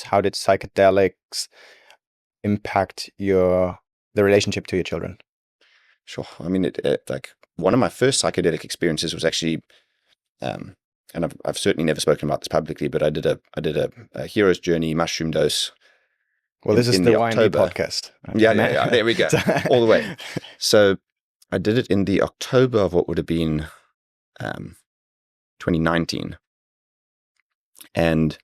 How did psychedelics impact the relationship to your children? Sure. I mean, like one of my first psychedelic experiences was actually, and I've certainly never spoken about this publicly, but I did a hero's journey mushroom dose. Well, this is the Y&D podcast. Yeah. There we go. All the way. So I did it in the October of what would have been 2019. And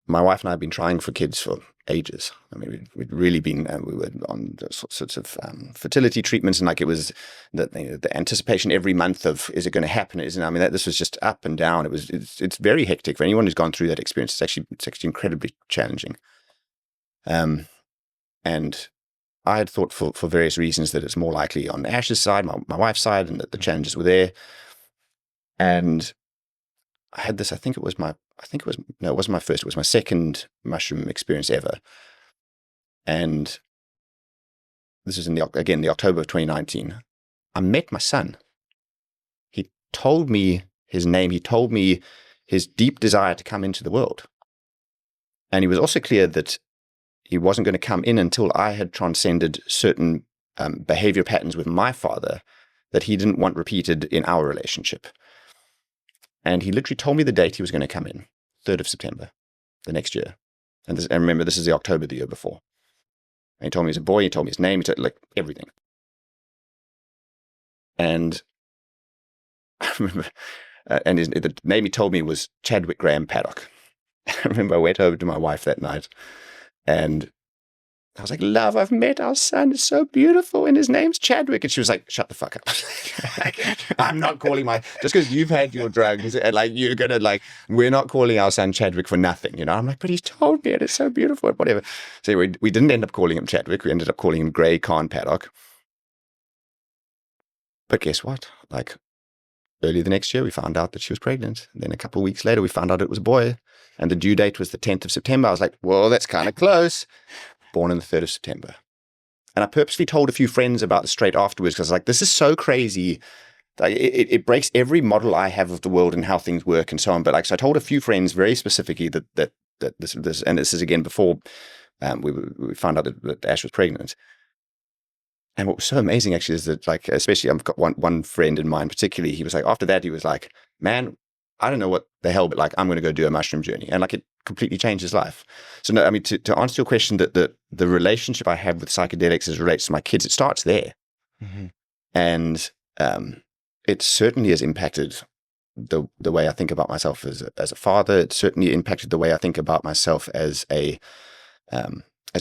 my wife and I have been trying for kids for ages. I mean, we'd really been, we were on sorts of fertility treatments, and like it was the anticipation every month of, is it going to happen? Isn't it? I mean, this was just up and down. It's very hectic for anyone who's gone through that experience. It's actually incredibly challenging. And I had thought for various reasons that it's more likely on Ash's side, my wife's side, and that the challenges were there. And I had this, it wasn't my first, it was my second mushroom experience ever. And this was in the October of 2019. I met my son. He told me his name. He told me his deep desire to come into the world. And he was also clear that he wasn't going to come in until I had transcended certain behavior patterns with my father that he didn't want repeated in our relationship. And he literally told me the date he was going to come in, 3rd of September, the next year. And remember, this is the October the year before. And he told me he was a boy, he told me his name, he told like everything. And I remember, and the name he told me was Chadwick Graham Paddock. I remember I went over to my wife that night and I was like, love, I've met our son. It's so beautiful. And his name's Chadwick. And she was like, shut the fuck up. I'm not calling just because you've had your drugs and like, you're going to like, we're not calling our son Chadwick for nothing. You know, I'm like, but he's told me and it's so beautiful and whatever. So anyway, we didn't end up calling him Chadwick. We ended up calling him Gray Khan Paddock. But guess what? Like early the next year, we found out that she was pregnant. And then a couple of weeks later, we found out it was a boy. And the due date was the 10th of September. I was like, well, that's kind of close. Born on the 3rd of September. And I purposely told a few friends about this straight afterwards because I was like, this is so crazy. Like, it breaks every model I have of the world and how things work and so on. But like, so I told a few friends very specifically that this, and this is again before we found out that Ash was pregnant. And what was so amazing actually is that like, especially I've got one friend in mind particularly, he was like, after that, he was like, man, I don't know what the hell, but like, I'm going to go do a mushroom journey. And like, it completely changed his life. So no, I mean, to answer your question, that the relationship I have with psychedelics as it relates to my kids, it starts there. Mm-hmm. And it certainly has impacted the way I think about myself as a father. It certainly impacted the way I think about myself as a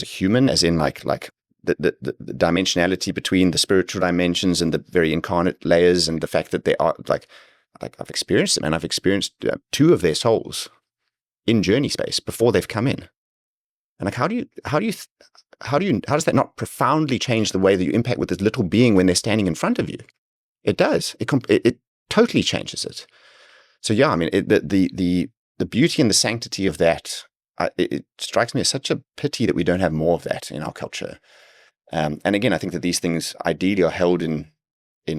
human, as in like the dimensionality between the spiritual dimensions and the very incarnate layers, and the fact that they are like I've experienced them, and I've experienced 2 of their souls in journey space before they've come in. And like, how does that not profoundly change the way that you impact with this little being when they're standing in front of you? It does. It totally changes it. So yeah, I mean, the beauty and the sanctity of that, it strikes me as such a pity that we don't have more of that in our culture. And again, I think that these things ideally are held in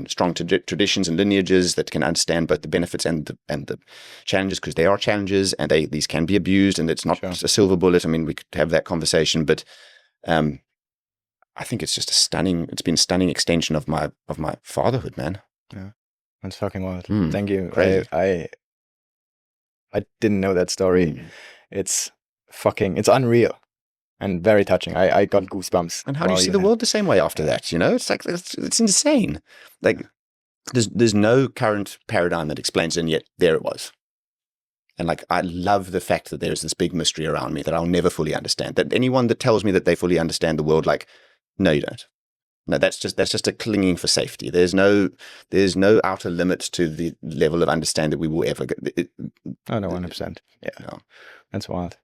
strong traditions and lineages that can understand both the benefits and the challenges, because they are challenges and these can be abused, and it's not a silver bullet. I mean, we could have that conversation, but I think it's just it's been a stunning extension of my fatherhood, man. Yeah, that's fucking wild. Thank you. Crazy. I didn't know that story. It's unreal. And very touching. I got goosebumps. And how do you see the world the same way after that? You know, it's like, it's insane. Like there's no current paradigm that explains it, and yet there it was. And like, I love the fact that there's this big mystery around me that I'll never fully understand. That anyone that tells me that they fully understand the world, like, no, you don't. No, that's just a clinging for safety. There's no outer limit to the level of understanding that we will ever get. Oh no, 100%. Yeah, no. That's wild.